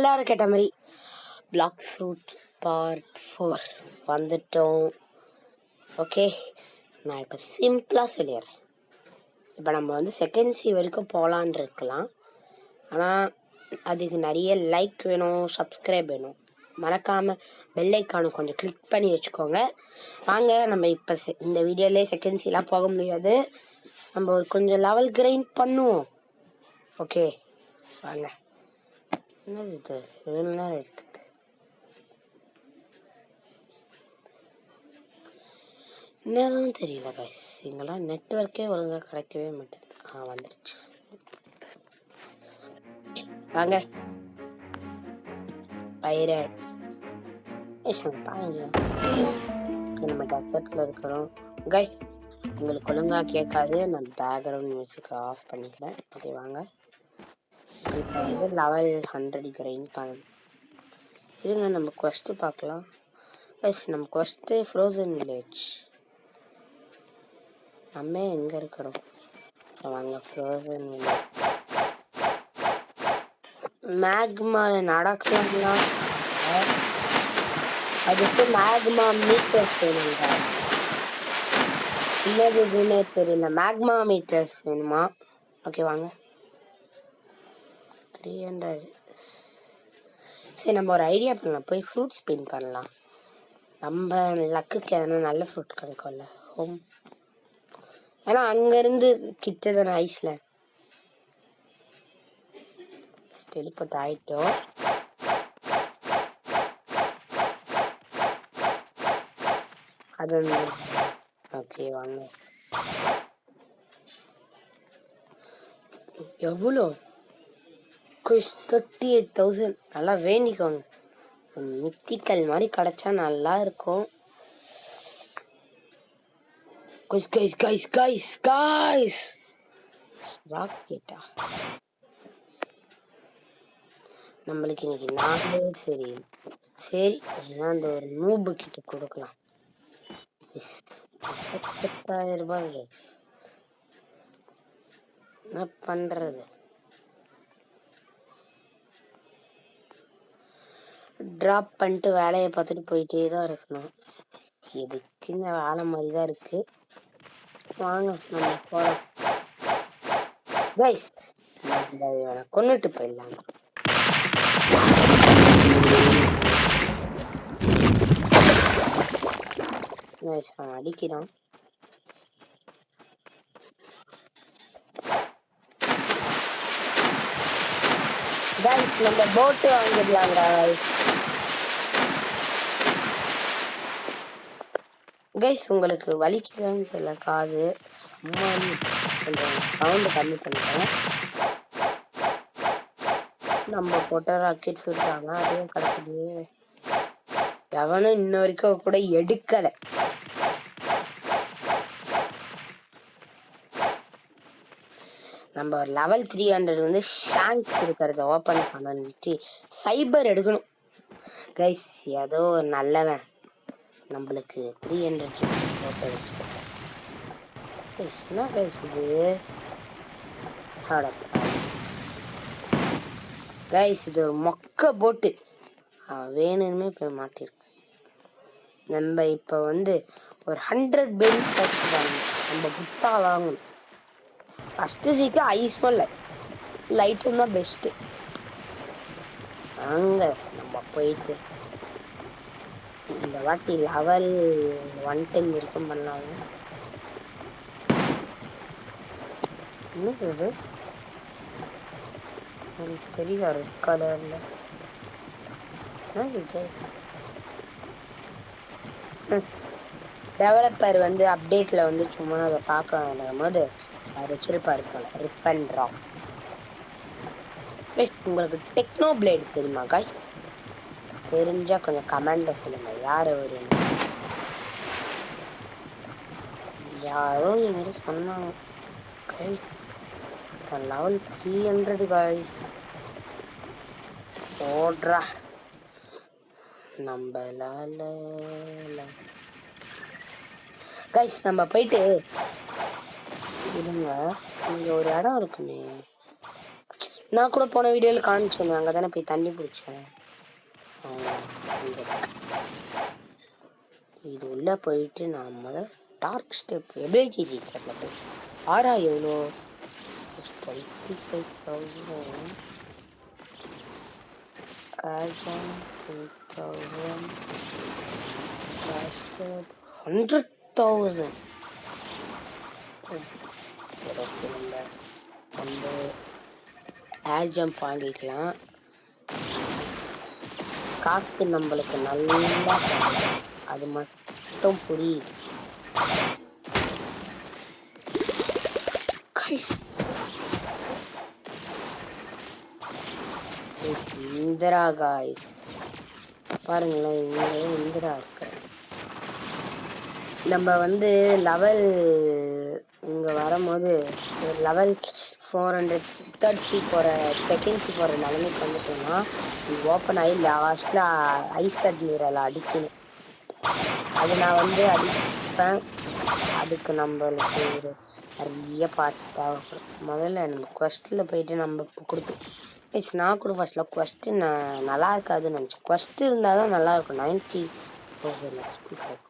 எல்லாரும் கேட்ட மாதிரி பிளாக் ஃப்ரூட் பார்ட் 4 வந்துட்டோம். ஓகே, நான் இப்போ சிம்பிளாக சொல்லிடுறேன். இப்போ நம்ம வந்து செகண்ட் சி வரைக்கும் போகலான் இருக்கலாம். ஆனால் அதுக்கு நிறைய லைக் வேணும், சப்ஸ்கிரைப் வேணும். மறக்காமல் பெல் ஐக்கானை கொஞ்சம் கிளிக் பண்ணி வச்சுக்கோங்க. வாங்க, நம்ம இப்போ இந்த வீடியோலேயே செகண்ட் சிலாம் போக முடியாது. நம்ம ஒரு கொஞ்சம் லெவல் கிரைண்ட் பண்ணுவோம். ஓகே வாங்க. என்னது இது இவ்வளோ நேரம் எடுத்துக்குது? என்னதான் தெரியல கைஸ், இங்கெல்லாம் நெட்ஒர்க்கே ஒழுங்காக கிடைக்கவே மாட்டேங்குது. வந்துருச்சு. வாங்க பயிரை நம்ம டெசர்ட்டில் இருக்கிறோம் கைஸ். உங்களுக்கு ஒழுங்காக கேட்காது, நான் பேக்ரவுண்ட் மியூசிக் ஆஃப் பண்ணிக்கிறேன். ஓகே வாங்க, இப்போ வந்து லெவல் 100 கிரைண்ட் பண்ணணும். இருங்க, நம்ம குவெஸ்ட்டு பார்க்கலாம் கைஸ். நம்ம குவெஸ்ட்டு ஃப்ரோசன் வில்லேஜ். நம்ம எங்கே இருக்கிறோம்? வாங்க, ஃப்ரோசன் வில்லேஜ் மேக்மா நடக்கலாம். அதுக்கு மேக்மா மீட்டர்ஸ் வேணுங்க. இன்னது எதுவுமே தெரியல. மேக்மா மீட்டர்ஸ் வேணுமா? ஓகே வாங்க. 300. சரி, நம்ம ஒரு ஐடியா பண்ணலாம். போய் ஃப்ரூட் ஸ்பின் பண்ணலாம். நம்ம லக்குக்கு எதனா நல்ல ஃப்ரூட் கிடைக்கும்ல. ஹோம் ஏன்னா அங்கேருந்து கிட்ட தானே ஐஸ்லேண்ட். டெலிபோர்ட் ஆகிட்டோம். அது ஓகே வாங்க. எவ்வளோ? 38,000. நல்லா வேண்டிக்கோங்க, மித்திக்கல் மாதிரி கிடச்சா நல்லா இருக்கும். Guys guys guys guys guys ராக்கெட்டா நம்மளுக்கு இன்னைக்கு நாளே சரி. சரி, அந்த ஒரு நூபு கிட்ட கொடுக்கலாம். 10,000 ரூபாய். என்ன பண்றது? ட்ராப் பண்ணிட்டு வேலையை பார்த்துட்டு போயிட்டே தான் இருக்கணும். எதுக்கு இந்த வேலை மாதிரி தான் இருக்கு. வாங்க நம்ம போகலாம் கைஸ். கொன்னுட்டு போயிடலாம். அடிக்கிறான். கைஸ் நம்ம போட்டு வாங்கிடலாங்க. கைஸ் உங்களுக்கு வலிக்குதான்னு தெரியல காது. சும்மா கொஞ்சம் சவுண்டு கம்மி பண்ணிட்டேன். நம்ம போட்ட ராக்கெட் சொல்றாங்க, அதுவும் கிடக்குது. எவனும் இன்ன வரைக்கும் கூட எடுக்கலை. நம்ம ஒரு லெவல் 300 வந்து ஷாங்க்ஸ் இருக்கிறத ஓப்பன் பண்ணிட்டு சைபர் எடுக்கணும் கைஸ். ஏதோ ஒரு நல்லவன் நம்மளுக்கு 300 போட்டு என்ன கைஸ் இது? கைஸ் இது ஒரு மொக்க போட்டு வேணும்னு போய் மாட்டிருக்கு. நம்ம இப்போ வந்து ஒரு 100 பெல் நம்ம புட்டா வாங்கணும். ஃபஸ்ட்டு சீட்டு ஐஸும் லைட்டும் தான் பெஸ்ட்டு. அங்கே நம்ம போயிட்டு இந்த வாட்டி லெவல் 110 வரைக்கும் பண்ணாங்க. என்னது இது? எனக்கு தெரியல. ரெட் கலரில் டெவலப்பர் வந்து அப்டேட்டில் வந்து சும்மா அதை பார்க்க வேண்டாம் போது அது வச்சிருப்பாரு போல. Rip and drop. உங்களுக்கு டெக்னோ பிளேடு தெரியுமா காய்? தெரிஞ்சா கொஞ்சம் கமெண்ட்ல சொல்லுங்க. யார் அவரு? யாரோ இது சொன்னாங்க. Level 300 guys. ஓடுறா நம்மளால கைஸ். நம்ம போயிட்டு இருங்க, இங்க ஒரு இடம் இருக்குமே. நான் கூட போன வீடியோவில் காமிச்சேன், அங்கே தானே போய் தண்ணி பிடிச்சேன். இது உள்ளே போயிட்டு நான் முதல் டார்க் ஸ்டெப் எபிலிட்டி டீச்சரில் போய் ஆடா எவ்வளோ 25,000 100,000 நம்ம ஏர் ஜம்ப் வாங்கிக்கலாம். காற்று நம்மளுக்கு நல்லா அது மட்டும் புரியுது. இந்திரா காய்ஸ் பாருங்களேன், இங்கே இந்திரா இருக்கு. நம்ம வந்து லெவல் இங்கே வரும்போது லெவல் 430 போகிற செகண்ட்ஸு போகிற நிலைமைக்கு வந்துட்டோம்னா இது ஓப்பன் ஆகி லாஸ்ட்டில் ஐஸ் அட்மிரல் அடிக்கணும். அது நான் வந்து அடிப்பேன். அதுக்கு நம்மளுக்கு ஒரு நிறைய பாட்டு தேவைப்படும். முதல்ல நம்ம குவெஸ்ட்டில் போயிட்டு நம்ம கொடுப்போம். நான் கூட ஃபஸ்ட்டில் குவெஸ்ட்டு நல்லா இருக்காதுன்னு நினச்சேன். குவெஸ்ட்டு இருந்தால் தான் நல்லாயிருக்கும். 90%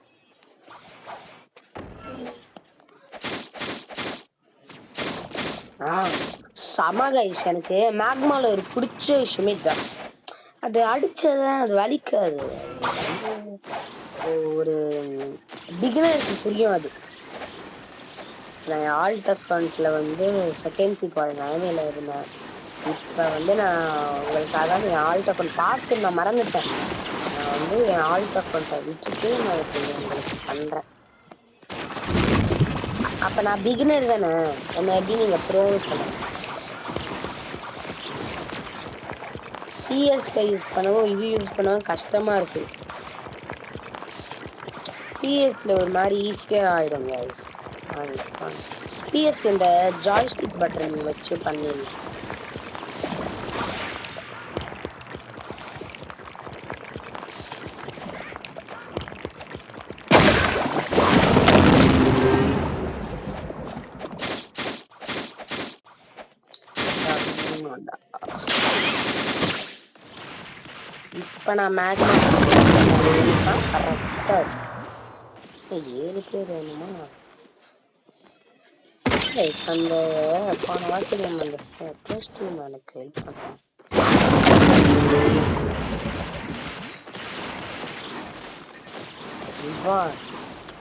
செம கைஸ். எனக்கு மேக்மாவில் ஒரு பிடிச்ச விஷயமே தான், அது அடித்ததான் அது வலிக்காது. ஒரு பிகினருக்கு புரியும் அது. நான் ஆல்ட் அக்கௌண்ட்டில் வந்து செகண்ட் போகிற நிலைமையில் இருந்தேன். இப்போ வந்து நான் உங்களுக்காக என் ஆல்ட் அக்கௌண்ட் பார்த்து நான் மறந்துட்டேன். நான் வந்து என் ஆல்ட் அக்கௌண்ட்டை விட்டுட்டு நான் உங்களுக்கு பண்ணுறேன். அப்போ நான் பிகினர் தானே, என்ன எப்படி நீங்கள் ப்ரோன்னு சொல்லுங்கள். சிஎஸ்கே யூஸ் பண்ணவும் இது யூஸ் பண்ணவும் கஷ்டமாக இருக்குது. பிஎஸ்ல ஒரு மாதிரி ஈஸியாக ஆகிடுங்க. பிஎஸ்க்கு இந்த ஜாய்ஸ்டிக் பட்டன் வச்சு பண்ணிடலாம். இப்போ நான் கரெக்டாக 7 பேர் வேணுமா? அந்த போன வாரத்தில் நம்ம அந்த ஃபர்ஸ்ட் டீம் எனக்கு ஹெல்ப் பண்ணேன்.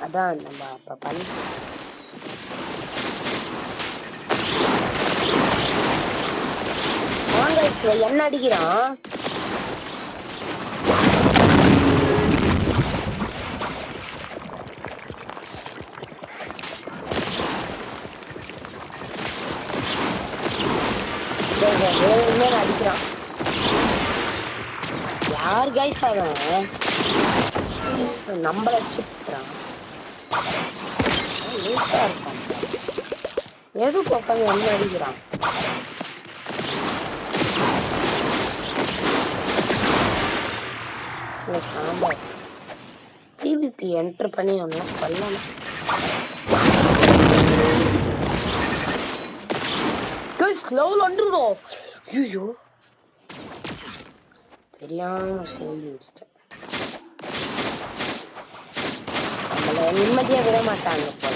அதான் நம்ம அப்போ பண்ணி என்ன அடிக்கிறான். அடிக்கிறான் யார் கைஸ்? அவன் நம்மள சுத்துறான். இருக்கான் எது உட்காந்து என்ன அடிக்கிறான். பிபிபி என்டர் பண்ணி ஒன்றும் சொல்லலாம். லெவல் 100. ஐயோ தெரியாம சொல்லி வச்சுட்டேன். நம்மள நிம்மதியா விட மாட்டாங்க போல.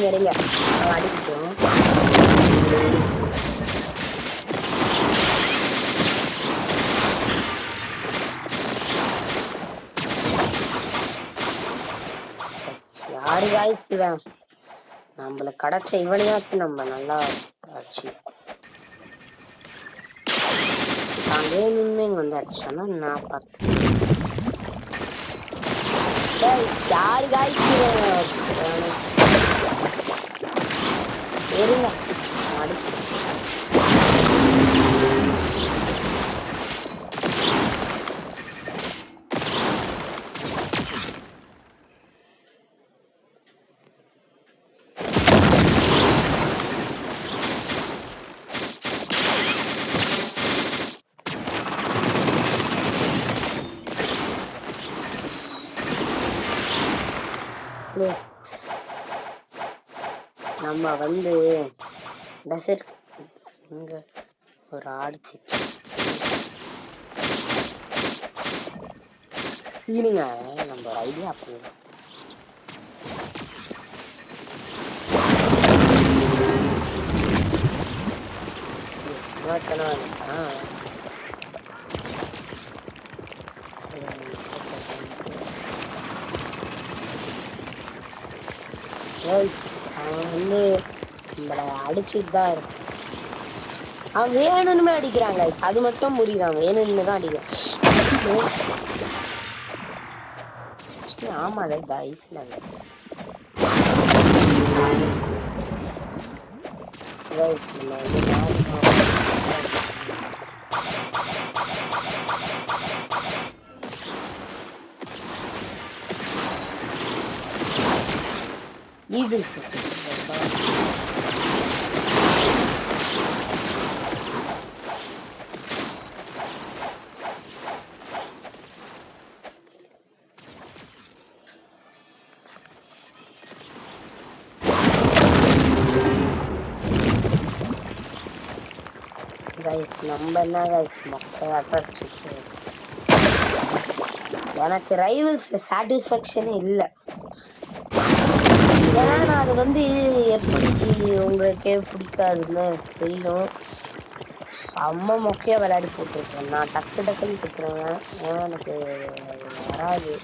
இருங்க அடிக்கிட்டோம். யாரு காய்ச்சுதான் நம்மள கிடைச்ச இவனையாச்சு நம்ம நல்லா ஆச்சு. நான் வேணும்னு வந்து அடிச்சானா நான் பார்த்து யாரு காய்ச்சு இருங்க அடிச்சு. நம்ம வந்து டெசர்ட் இங்க ஒரு ஆடிச்சு இல்லைங்க. நம்ம ஒரு ஐடியா பண்ணலாம். அவன் வந்து நம்மளை அடிச்சுட்டு தான் இருக்கான். அவன் வேணும்னுமே அடிக்கிறாங்க. அது மட்டும் புரியுதான், வேணும்னு தான் அடிக்கிறான். ஆமா ஐஸ்ல இது நம்ம என்ன எனக்கு ரைவல்ஸ் சாட்டிஸ்ஃபேக்ஷனே இல்லை. ஏன்னா நான் அது வந்து எப்படி உங்களுக்கே பிடிக்காதுன்னு தெரியும். அம்மா மொக்கையா விளையாடி போட்டுருக்கேன். நான் டக்கு டக்குன்னு திட்டுறேன். ஏன்னா எனக்கு வராது.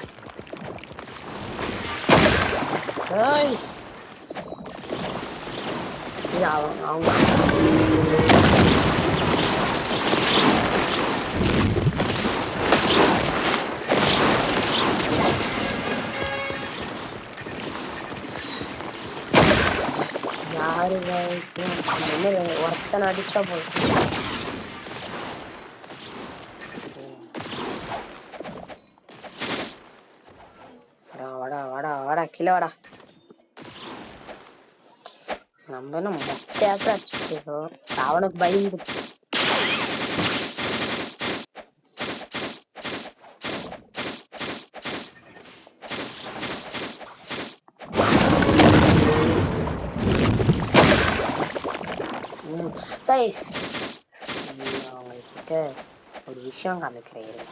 அவங்க யாரு ஒருத்தனை அடிச்சா போதும். வாடா வாடா வாடா கீழே வாடா. நம்ம என்ன மொக்கையாக்க அடிச்சிருக்கோம். அவனுக்கு பயந்து அவங்ககிட்ட ஒரு விஷயம் காமிக்கிறேன்.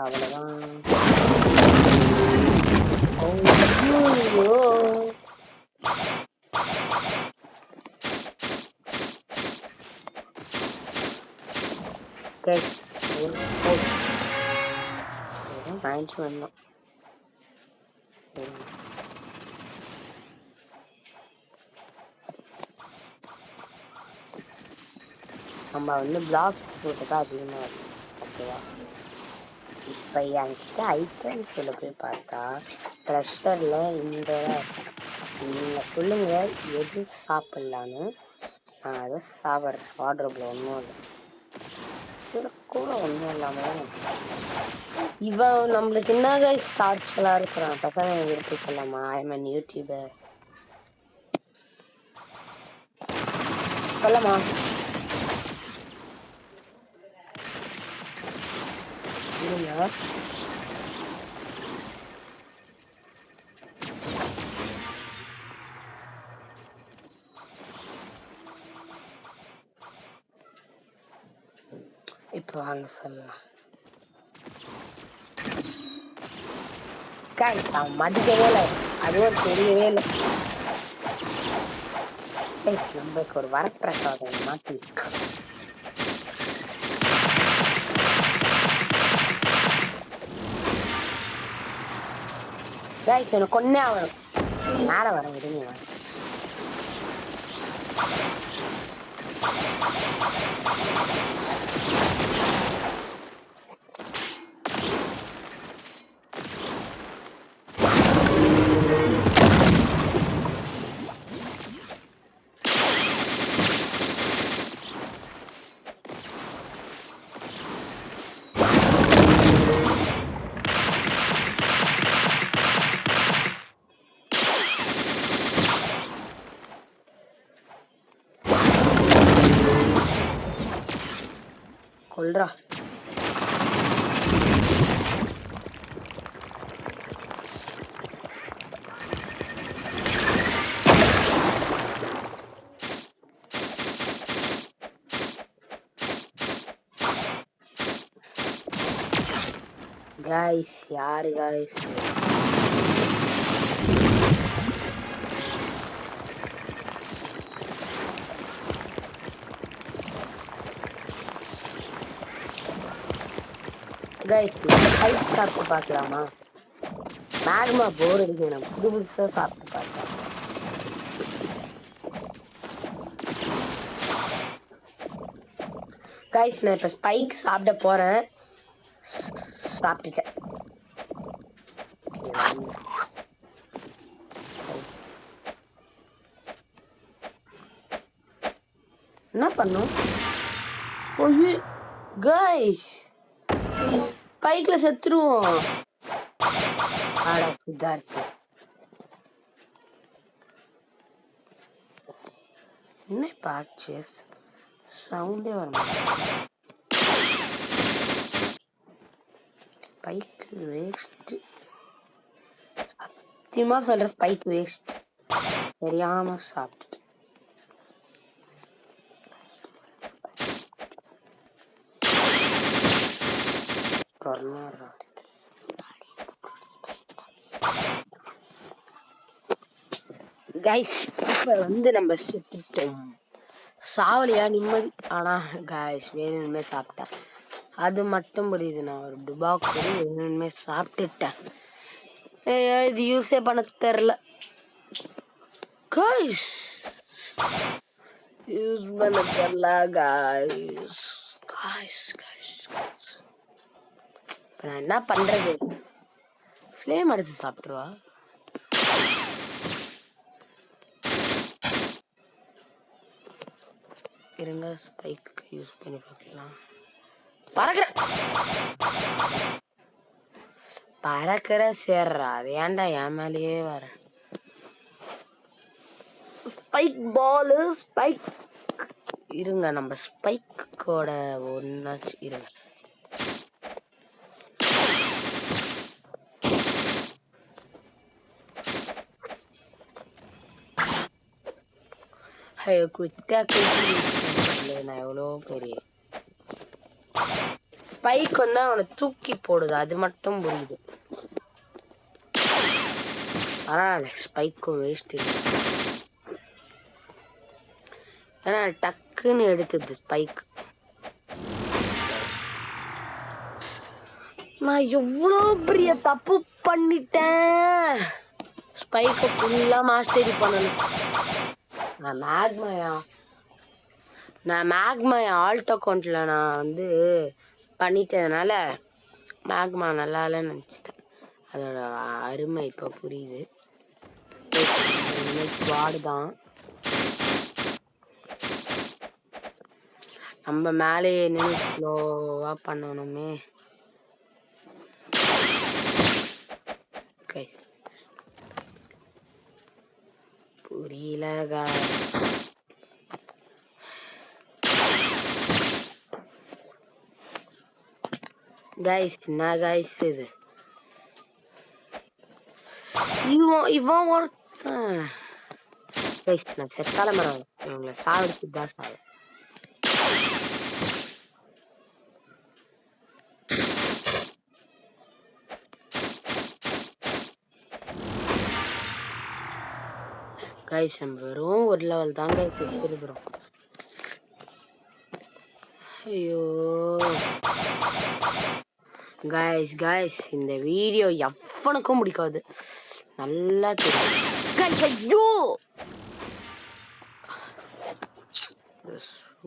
அவ்வளவுதான். வாங்கிட்டு வந்தோம். நம்ம வந்து பிளாக் போட்டு தான் அதிகமாக இருக்கும். ஓகேவா? இப்போ என்கிட்ட ஐட்டம்ஸில் போய் பார்த்தா ட்ரெஸ்டரில் இந்த நீங்கள் சொல்லுங்க எது சாப்பிட்லான்னு. நான் அதை சாப்பிட்றேன். வார்ட்ரோப்பில் ஒன்றும் இல்லை, கூட ஒன்றும் இல்லாமல் இவன் நம்மளுக்கு என்ன ஸ்டார்ட்லாம் இருக்கிறான். பசங்க எடுத்து சொல்லாமா? ஐமன் யூடியூபர் சொல்லமா? இல்லையா? இப்போ வாங்க சொல்லலாம். அவன் மதிக்கவே இல்லை. அதுவும் தெரியவே இல்லை. நம்மளுக்கு ஒரு வரப்பிரசாதம் மாற்றி எனக்கு கொன்னே ஆகணும். மேலே வர விடுங்க. சொல்றா. guys யாரு guys guys ஃபைட் சாப்பிட்டு பார்க்கலாமா? மேக்மா போர் அடிக்குது, நம்ம புது புதுசாக சாப்பிட்டு பார்க்கலாம். guys நான் இப்போ ஸ்பைக் சாப்பிட போகிறேன். சாப்பிட்டுட்டேன். என்ன பண்ணும்? ஓய்யு guys ஸ்பைக்கில் செத்துருவோம். ஆட சித்தார்த்து என்ன பாச்சு சவுண்டே வர ஸ்பைக் வேஸ்ட். சத்தியமா சொல்ற ஸ்பைக் வேஸ்ட். தெரியாம சாப்பிட்டு கைஸ் இப்போ வந்து நம்ம செத்துட்டோம். சாவலியா நிம்மதி. ஆனால் கைஸ் வேணுமே சாப்பிட்டேன். அது மட்டும் புரியுது. நான் ஒரு டுபாக் வேணுமே சாப்பிட்டுட்டேன். இது யூஸே பண்ண தெரில கைஸ். யூஸ் பண்ண தெரில கைஸ். கைஸ் கைஸ் நான் என்ன பண்றது? ஃப்ளேம் அடிச்சு சாப்பிட்டுருவா. இருங்க ஸ்பைக் யூஸ் பண்ணி பார்க்கலாம். பறக்கிற சேர்றா. அது ஏன்டா என் மேலேயே வர? Spike ball spike. இருங்க நம்ம ஸ்பைக்கோட ஒன்னாச்சு. இருங்க நான் எவ்வளோ பெரிய ஸ்பைக் வந்து அவனை தூக்கி போடுது. அது மட்டும் புரியுது. பரவாயில்ல ஸ்பைக்கும் வேஸ்ட் இல்லை. ஏன்னா டக்குன்னு எடுத்துது ஸ்பைக். நான் எவ்வளோ பெரிய தப்பு பண்ணிட்டேன். ஸ்பைக்கை ஃபுல்லாக மாஸ்டரி பண்ணணும். நான் மேக்மா ஆல்ட் அக்கௌண்ட்டில் நான் வந்து பண்ணிட்டதுனால மேக்மா நல்லா இல்லைன்னு நினச்சிட்டேன். அதோட அருமை இப்போ புரியுது. ஸ்குவாடு தான். நம்ம மேலேயே நின்று ஸ்லோவாக பண்ணணுமே. புரியல கைஸ். என்ன கைஸ் இது? இவன் ஒருத்தன் கைஸ். நான் செத்தால மரம் இவங்களை சாவடிச்சு தான் சாவு. கைஸ் நம்ம வெறும் ஒரு லெவல் தாங்க இருக்கிறோம். ஐயோ கைஸ் கைஸ் இந்த வீடியோ எவனுக்கும் பிடிக்காது, நல்லா தெரியும். ஐயோ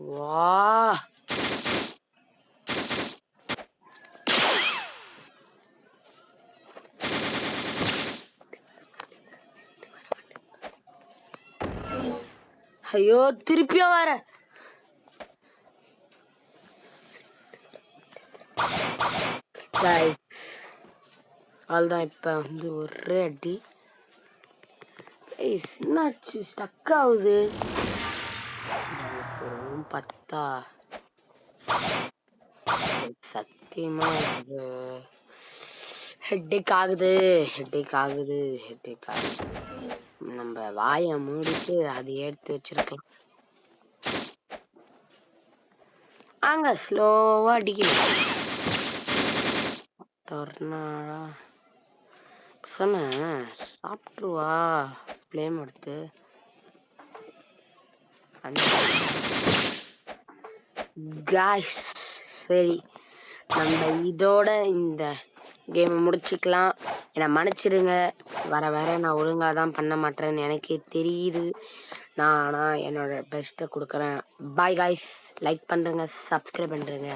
வா ஐயோ திருப்பியும் வர. அதுதான் இப்ப வந்து ஒரே அடி. என்னாச்சு? ஸ்டக் ஆகுது. பத்தா சத்தியமா ஹெட்டேக் ஆகுது. நம்ம வாயை மூடிட்டு அதை எடுத்து வச்சிருக்கலாம். அங்க ஸ்லோவா அடிக்கணும். சொன்னேன் சாப்பிட்டுருவா பிளேம் எடுத்து. காய்ஸ் சரி, நம்ம இதோட இந்த கேமை முடிச்சுக்கலாம். என்னை மன்னிச்சிடுங்க, வர நான் ஒழுங்காக தான் பண்ண மாட்டேன்னு எனக்கே தெரியுது. நான் என்னோட பெஸ்ட்டை கொடுக்குறேன். பாய் காய்ஸ், லைக் பண்ணுறேங்க, சப்ஸ்கிரைப் பண்ணுறேங்க.